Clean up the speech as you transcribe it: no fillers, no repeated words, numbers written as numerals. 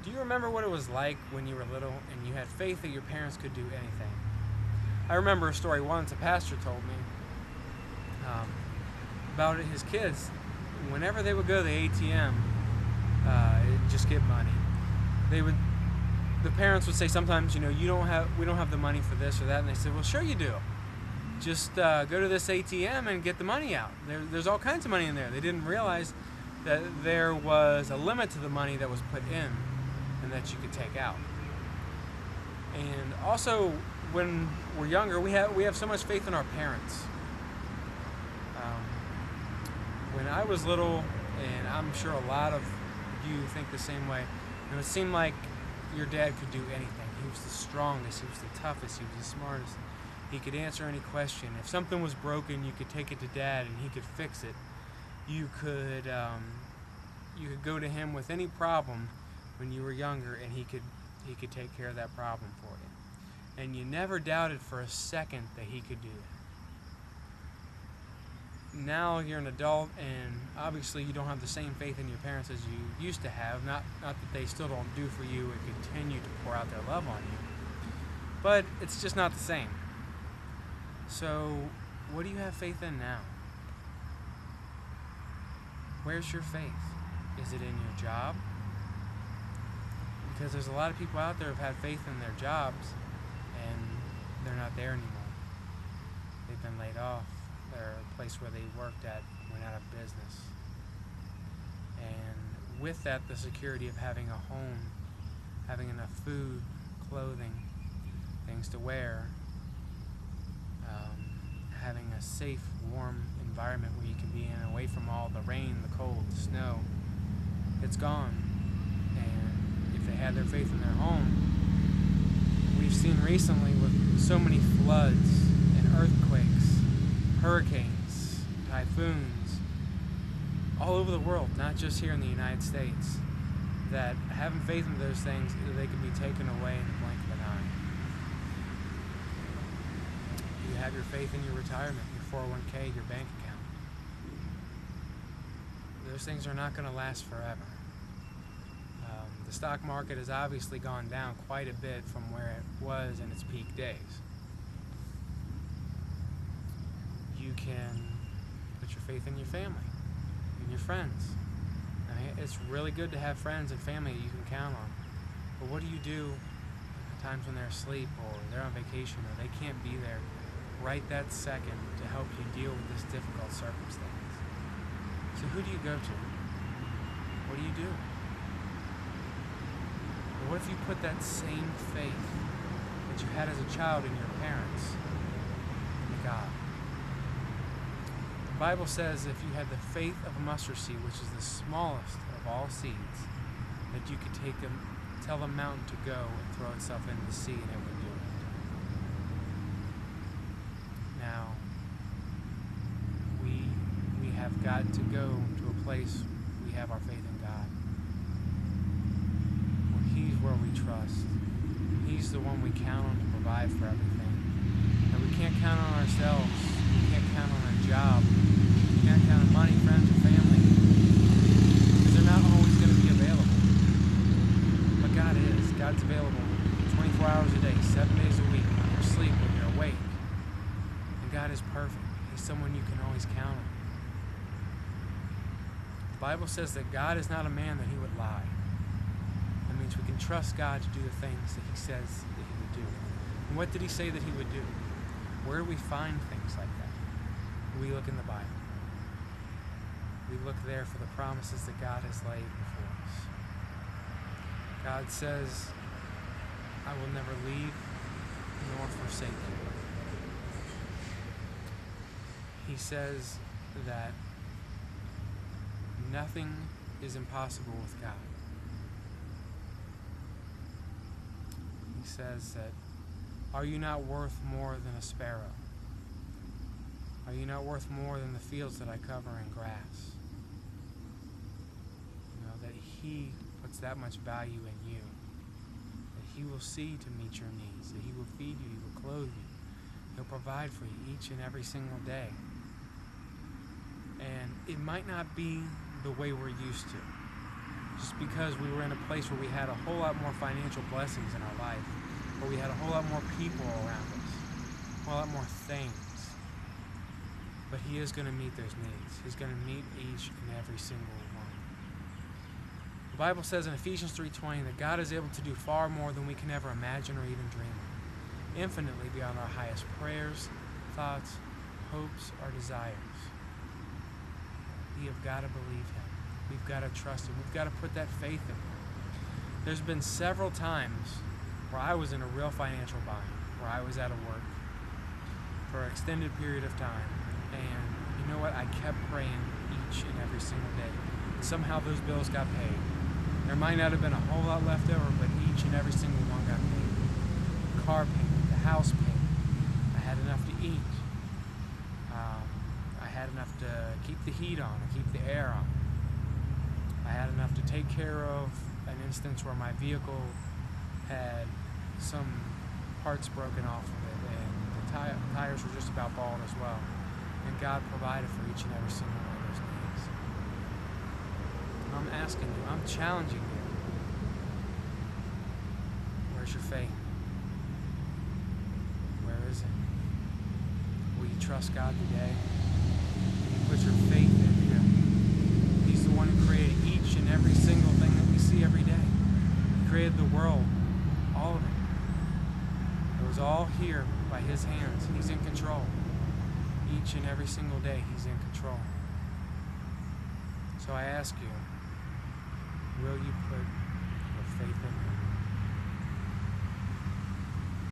Do you remember what it was like when you were little and you had faith that your parents could do anything? I remember a story once a pastor told me um, about his kids. Whenever they would go to the ATM and just get money, they would. The parents would say sometimes, we don't have the money for this or that, and they said, well, sure you do. Just go to this ATM and get the money out. There's all kinds of money in there. They didn't realize that there was a limit to the money that was put in and that you could take out. And also, when we're younger, we have so much faith in our parents. When I was little, and I'm sure a lot of you think the same way, it seemed like your dad could do anything. He was the strongest, he was the toughest, he was the smartest. He could answer any question. If something was broken, you could take it to Dad and he could fix it. You could go to him with any problem when you were younger, and he could take care of that problem for you. And you never doubted for a second that he could do that. Now you're an adult, and obviously you don't have the same faith in your parents as you used to have. Not that they still don't do for you and continue to pour out their love on you, but it's just not the same. So, what do you have faith in now? Where's your faith? Is it in your job? Because there's a lot of people out there who've had faith in their jobs and they're not there anymore. They've been laid off. Their place where they worked at went out of business. And with that, the security of having a home, having enough food, clothing, things to wear, having a safe, warm environment where you can be in, away from all the rain, the cold, the snow, it's gone. And if they had their faith in their home, we've seen recently with so many floods and earthquakes, hurricanes, typhoons, all over the world, not just here in the United States, that having faith in those things, they can be taken away in the blink of an eye. You have your faith in your retirement, your 401k, your bank account. Those things are not going to last forever. The stock market has obviously gone down quite a bit from where it was in its peak days. You can put your faith in your family, in your friends. I mean, it's really good to have friends and family you can count on. But what do you do at times when they're asleep or they're on vacation or they can't be there right that second to help you deal with this difficult circumstance? So who do you go to? What do you do? Or what if you put that same faith that you had as a child in your parents into God? The Bible says if you had the faith of a mustard seed, which is the smallest of all seeds, that you could tell a mountain to go and throw itself into the sea and it would do it. Now, we have got to go to a place we have our faith in God. Where He's where we trust. He's the one we count on to provide for everything. And we can't count on ourselves. We can't count on a job. We can't count on money, friends, or family. Because they're not always going to be available. But God is. God's available 24 hours a day, 7 days a week, when you're asleep, when you're awake. And God is perfect. He's someone you can always count on. The Bible says that God is not a man that He would lie. That means we can trust God to do the things that He says that He would do. And what did He say that He would do? Where do we find things like that? We look in the Bible. We look there for the promises that God has laid before us. God says, I will never leave nor forsake you. He says that nothing is impossible with God. He says that, are you not worth more than a sparrow? Are you not worth more than the fields that I cover in grass? You know, that He puts that much value in you. That He will see to meet your needs. That He will feed you, He will clothe you. He'll provide for you each and every single day. And it might not be the way we're used to. just because we were in a place where we had a whole lot more financial blessings in our life, where we had a whole lot more people around us, a whole lot more things. But he is going to meet those needs. He's going to meet each and every single one. The Bible says in Ephesians 3:20 that God is able to do far more than we can ever imagine or even dream of, infinitely beyond our highest prayers, thoughts, hopes, or desires. We have got to believe him. We've got to trust him. We've got to put that faith in him. There's been several times where I was in a real financial bind, where I was out of work for an extended period of time. And you know what? I kept praying each and every single day. And somehow those bills got paid. There might not have been a whole lot left over, but each and every single one got paid. The car payment, the house payment. I had enough to eat. I had enough to keep the heat on and keep the air on. I had enough to take care of an instance where my vehicle had some parts broken off of it, and the tires were just about bald as well. And God provided for each and every single one of those needs. And I'm asking you, I'm challenging you. Where's your faith? Where is it? Will you trust God today? Will you put your faith in him? He's the one who created each and every single thing that we see every day. He created the world, all of it. It was all here by his hands. He's in control. Each and every single day, he's in control. So I ask you, will you put your faith in him?